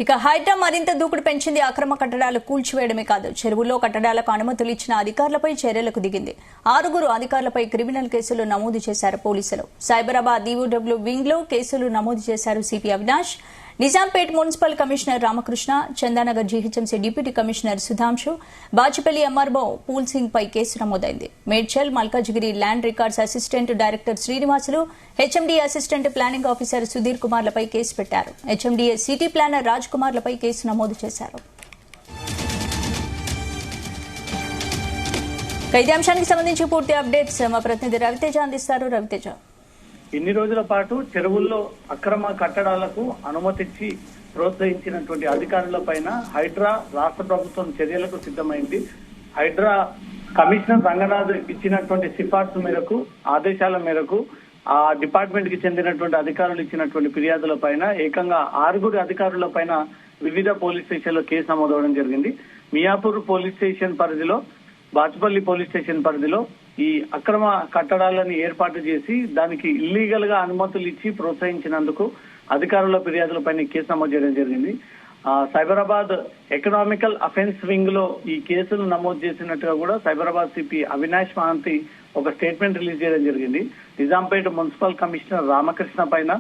ఇక హైడ్రా మరింత దూకుడు పెంచింది. అక్రమ కట్టడాలు కూల్చివేయడమే కాదు, చెరువుల్లో కట్టడాలకు అనుమతులు ఇచ్చిన అధికారులపై చర్యలకు దిగింది. 6 అధికారులపై క్రిమినల్ కేసులు నమోదు చేశారు పోలీసులు. సైబరాబాద్ ఈవోడబ్ల్యూ వింగ్ లో కేసులు నమోదు చేశారు CP Avinash. Nizampet municipal commissioner Ramakrishna, Chandanagar GHMC deputy commissioner Sudhanshu, Bachupally MRO Phool Singh పై కేసు నమోదైంది. Medchal Malkajgiri land records assistant director Srinivasulu, HMDA assistant planning officer Sudheer కుమార్లపై కేసు పెట్టారు. హెచ్ఎండీఏ సిటీ ప్లానర్ రాజ్ కుమార్లపై కేసు నమోదు చేశారు. ఇదే అంశానికి సంబంధించి పూర్తి అప్డేట్స్ మా ప్రతినిధి రవితేజ అందిస్తారు. రవితేజ, ఇన్ని రోజుల పాటు చెరువుల్లో అక్రమ కట్టడాలకు అనుమతిచ్చి ప్రోత్సహించినటువంటి అధికారుల పైన హైడ్రా రాష్ట్ర ప్రభుత్వం చర్యలకు సిద్ధమైంది. హైడ్రా కమిషనర్ రంగనాథ్ ఇచ్చినటువంటి సిఫార్సు మేరకు, ఆదేశాల మేరకు ఆ డిపార్ట్మెంట్ కి చెందినటువంటి అధికారులు ఇచ్చినటువంటి ఫిర్యాదుల పైన ఏకంగా 6 అధికారుల పైన వివిధ పోలీస్ స్టేషన్లో కేసు నమోదవడం జరిగింది. మియాపూర్ పోలీస్ స్టేషన్ పరిధిలో, బాచుపల్లి పోలీస్ స్టేషన్ పరిధిలో ఈ అక్రమ కట్టడాలను ఏర్పాటు చేసి దానికి ఇల్లీగల్ గా అనుమతులు ఇచ్చి ప్రోత్సహించినందుకు అధికారుల ఫిర్యాదులపైన కేసు నమోదు చేయడం జరిగింది. సైబరాబాద్ ఎకనామికల్ అఫెన్స్ వింగ్ లో ఈ కేసును నమోదు చేసినట్టుగా కూడా సైబరాబాద్ సిపి అవినాష్ మహంతి ఒక స్టేట్మెంట్ రిలీజ్ చేయడం జరిగింది. నిజాంపేట మున్సిపల్ కమిషనర్ రామకృష్ణ పైన,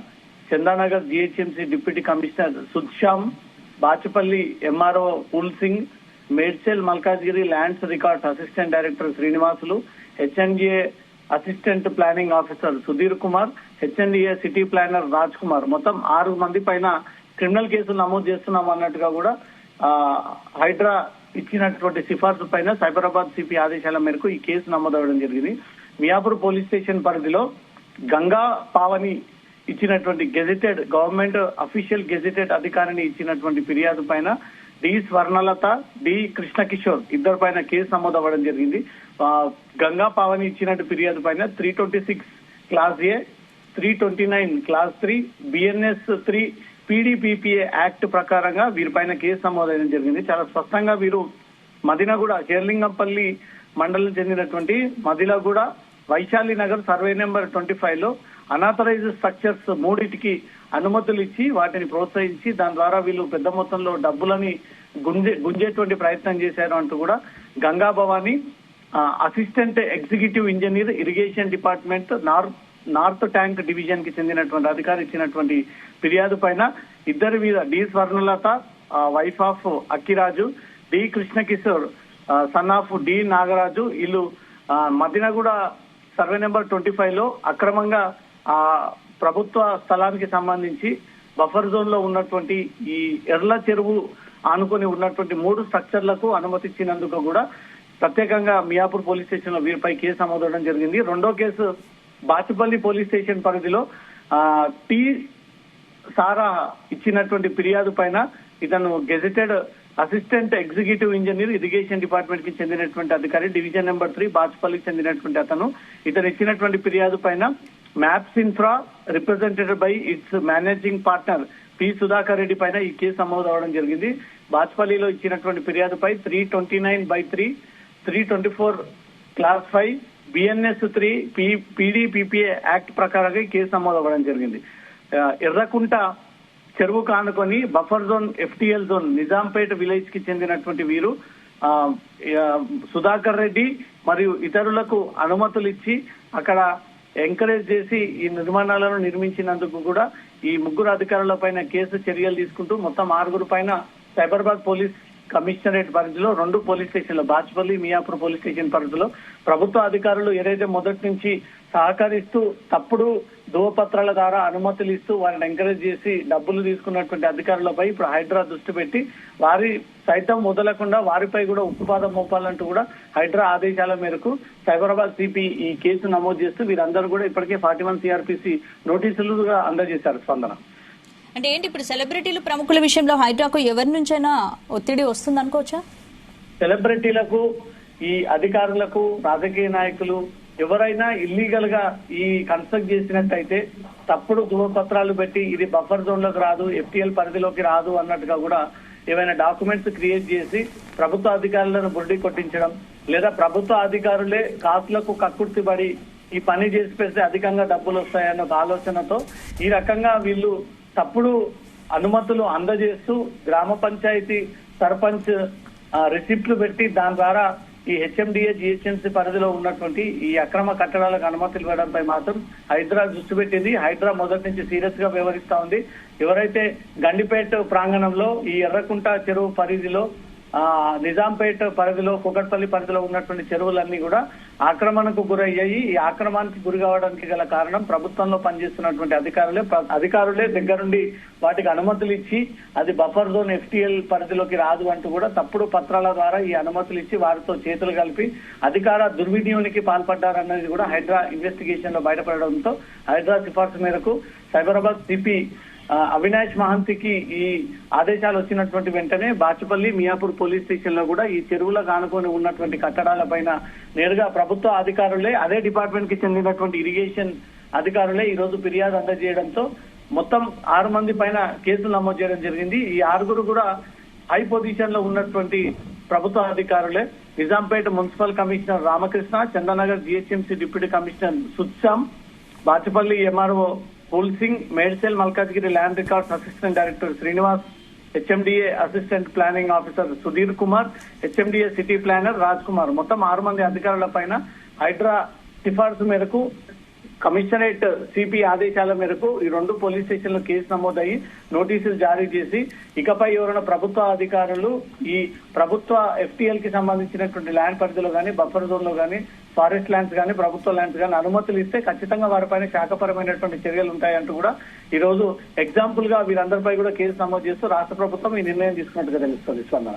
Chandanagar GHMC deputy commissioner Sudshyam, Bachupally MRO Phool Singh, Medchal Malkajgiri lands records assistant director Srinivasulu, HMDA assistant planning officer Sudheer Kumar, HMDA city planner Raj Kumar, మొత్తం 6 మంది పైన క్రిమినల్ కేసులు నమోదు చేస్తున్నాం అన్నట్టుగా కూడా హైడ్రా ఇచ్చినటువంటి సిఫార్సు పైన సైబరాబాద్ సిపి ఆదేశాల మేరకు ఈ కేసు నమోదవడం జరిగింది. మియాపూర్ పోలీస్ స్టేషన్ పరిధిలో గంగా పావని ఇచ్చినటువంటి గెజిటెడ్ గవర్నమెంట్ అఫీషియల్ గెజిటెడ్ అధికారిని ఇచ్చినటువంటి ఫిర్యాదు పైన డి స్వర్ణలత, డి కృష్ణకిషోర్ ఇద్దరు పైన కేసు నమోదవ్వడం జరిగింది. గంగా పావని ఇచ్చినట్టు ఫిర్యాదు పైన 326 క్లాస్ ఏ, 329 క్లాస్ 3, బిఎన్ఎస్ 3 పీడీపీపీఏ యాక్ట్ ప్రకారంగా వీరిపైన కేసు నమోదవడం జరిగింది. చాలా స్పష్టంగా వీరు మదినగూడ, షేర్లింగంపల్లి మండలం చెందినటువంటి మదినగూడ వైశాలి నగర్ సర్వే నెంబర్ 25 లో అనాథరైజ్డ్ స్ట్రక్చర్స్ 3టికి అనుమతులు ఇచ్చి వాటిని ప్రోత్సహించి దాని ద్వారా వీళ్ళు పెద్ద మొత్తంలో డబ్బులని గుంజేటువంటి ప్రయత్నం చేశారు అంటూ కూడా Ganga Bhavani assistant executive engineer irrigation department north tank division కి చెందినటువంటి అధికారి ఇచ్చినటువంటి ఫిర్యాదు పైన ఇద్దరి మీద D Swarnalatha wife of Akkiraju, D Krishnakishore son of D Nagaraju వీళ్ళు మదినగూడ సర్వే నెంబర్ 25 లో అక్రమంగా ప్రభుత్వ స్థలానికి సంబంధించి బఫర్ జోన్ లో ఉన్నటువంటి ఈ ఎర్ల చెరువు ఆనుకొని ఉన్నటువంటి 3 స్ట్రక్చర్లకు అనుమతి ఇచ్చినందుకు కూడా ప్రత్యేకంగా మియాపూర్ పోలీస్ స్టేషన్ లో వీరిపై కేసు నమోదవడం జరిగింది. రెండో కేసు బాచుపల్లి పోలీస్ స్టేషన్ పరిధిలో టి సారా ఇచ్చినటువంటి ఫిర్యాదు పైన ఇతను gazetted assistant executive engineer irrigation department కి చెందినటువంటి అధికారి, డివిజన్ నెంబర్ 3 బాచుపల్లికి చెందినటువంటి ఇతను ఇచ్చినటువంటి ఫిర్యాదు పైన Maps Infra represented by its managing partner P Sudhakar Reddy పైన ఈ కేసు నమోదు అవడం జరిగింది. బాచుపల్లిలో ఇచ్చినటువంటి ఫిర్యాదుపై 329/3, 324 క్లాస్ 5, బిఎన్ఎస్ 3 పీడీపీపీఏ యాక్ట్ ప్రకారంగా ఈ కేసు నమోదు అవ్వడం జరిగింది. ఎర్రకుంట చెరువు కానుకొని buffer zone FTL zone Nizampet village కి చెందినటువంటి వీరు సుధాకర్ రెడ్డి మరియు ఇతరులకు అనుమతులు ఇచ్చి అక్కడ ఎంకరేజ్ చేసి ఈ నిర్మాణాలను నిర్మించినందుకు కూడా ఈ 3 అధికారుల పైన కేసు చర్యలు తీసుకుంటూ మొత్తం 6 పైన సైబరాబాద్ పోలీస్ కమిషనరేట్ పరిధిలో 2 పోలీస్ స్టేషన్లు, బాచుపల్లి, మియాపూర్ పోలీస్ స్టేషన్ పరిధిలో ప్రభుత్వ అధికారులు ఏదైతే మొదటి నుంచి సహకరిస్తూ తప్పుడు ధృవపత్రాల ద్వారా అనుమతులు ఇస్తూ వారిని ఎంకరేజ్ చేసి డబ్బులు తీసుకున్నటువంటి అధికారులపై ఇప్పుడు హైడ్రా దృష్టి పెట్టి వారి సైతం వదలకుండా వారిపై కూడా ఉక్కుపాదం మోపాలంటూ కూడా హైడ్రా ఆదేశాల మేరకు సైబరాబాద్ సిపి ఈ కేసు నమోదు చేస్తూ వీరందరూ కూడా ఇప్పటికే 41 సిఆర్పిసి నోటీసులుగా అందజేశారు. స్పందన అంటే ఏంటి, ఇప్పుడు సెలబ్రిటీలు ప్రముఖుల విషయంలో హైడ్రాకు ఎవరి నుంచైనా ఒత్తిడి వస్తుంది అనుకోవచ్చా? సెలబ్రిటీలకు, ఈ అధికారులకు, రాజకీయ నాయకులు ఎవరైనా ఇల్లీగల్ గా ఈ కన్స్ట్రక్ట్ చేసినట్టయితే తప్పుడు ధృవపత్రాలు పెట్టి ఇది బఫర్ జోన్ లోకి రాదు, ఎఫ్టీఎల్ పరిధిలోకి రాదు అన్నట్టుగా కూడా ఏమైనా డాక్యుమెంట్స్ క్రియేట్ చేసి ప్రభుత్వ అధికారులను బుర్డి కొట్టించడం, లేదా ప్రభుత్వ అధికారులే కాసులకు కక్కుర్తిపడి ఈ పని చేసి పెడితే అధికంగా డబ్బులు వస్తాయన్న ఒక ఆలోచనతో ఈ రకంగా వీళ్ళు తప్పుడు అనుమతులు అందజేస్తూ గ్రామ పంచాయతీ సర్పంచ్ రిసిప్ట్లు పెట్టి దాని ద్వారా ఈ హెచ్ఎండిఏ జిహెచ్ఎంసీ పరిధిలో ఉన్నటువంటి ఈ అక్రమ కట్టడాలకు అనుమతులు ఇవ్వడంపై మాత్రం హైడ్రా దృష్టి పెట్టింది. హైడ్రా మొదటి నుంచి సీరియస్ గా వ్యవహరిస్తా ఉంది. ఎవరైతే గండిపేట ప్రాంగణంలో ఈ ఎర్రకుంట చెరువు పరిధిలో నిజాంపేట పరిధిలో కుకట్పల్లి పరిధిలో ఉన్నటువంటి చెరువులన్నీ కూడా ఆక్రమణకు గురయ్యాయి. ఈ ఆక్రమణకు గురి కావడానికి గల కారణం ప్రభుత్వంలో పనిచేస్తున్నటువంటి అధికారులే దగ్గరుండి వాటికి అనుమతులు ఇచ్చి అది బఫర్ జోన్ FTL పరిధిలోకి రాదు అంటూ కూడా తప్పుడు పత్రాల ద్వారా ఈ అనుమతులు ఇచ్చి వారితో చేతులు కలిపి అధికార దుర్వినియోగానికి పాల్పడ్డారన్నది కూడా హైడ్రా ఇన్వెస్టిగేషన్ లో బయటపడడంతో హైడ్రా సిఫార్సు మేరకు సైబరాబాద్ సిపి అవినాష్ మహంతికి ఈ ఆదేశాలు వచ్చినటువంటి వెంటనే బాచుపల్లి మియాపూర్ పోలీస్ స్టేషన్ లో కూడా ఈ చెరువులకు ఆనుకొని ఉన్నటువంటి కట్టడాల పైన నేరుగా ప్రభుత్వ అధికారులే అదే డిపార్ట్మెంట్ కి చెందినటువంటి ఇరిగేషన్ అధికారులే ఈ రోజు ఫిర్యాదు అందజేయడంతో మొత్తం 6 మంది పైన కేసులు నమోదు చేయడం జరిగింది. ఈ 6గురు కూడా హై పొజిషన్ లో ఉన్నటువంటి ప్రభుత్వ అధికారులే. Nizampet municipal commissioner Ramakrishna, Chandanagar GHMC deputy commissioner Sutsam, Bachupally MRO Phool Singh, Medchal Malkajgiri land records assistant director Srinivas, HMDA assistant planning officer Sudheer Kumar, HMDA city planner Raj Kumar, మొత్తం 6 మంది అధికారుల పైన హైడ్రా సిఫార్సు మేరకు కమిషనరేట్ సిపి ఆదేశాల మేరకు ఈ 2 పోలీస్ స్టేషన్లో కేసు నమోదయ్యి నోటీసులు జారీ చేసి ఇకపై ఎవరైనా ప్రభుత్వ అధికారులు ఈ ప్రభుత్వ FTL కి సంబంధించినటువంటి ల్యాండ్ పరిధిలో కానీ బఫర్ జోన్ లో కానీ ఫారెస్ట్ ల్యాండ్స్ కానీ ప్రభుత్వ ల్యాండ్స్ కానీ అనుమతులు ఇస్తే ఖచ్చితంగా వారిపైన శాఖపరమైనటువంటి చర్యలు ఉంటాయంటూ కూడా ఈ రోజు ఎగ్జాంపుల్ గా వీరందరిపై కూడా కేసు నమోదు చేస్తూ రాష్ట్ర ప్రభుత్వం ఈ నిర్ణయం తీసుకున్నట్టుగా తెలుస్తుంది. స్పందన.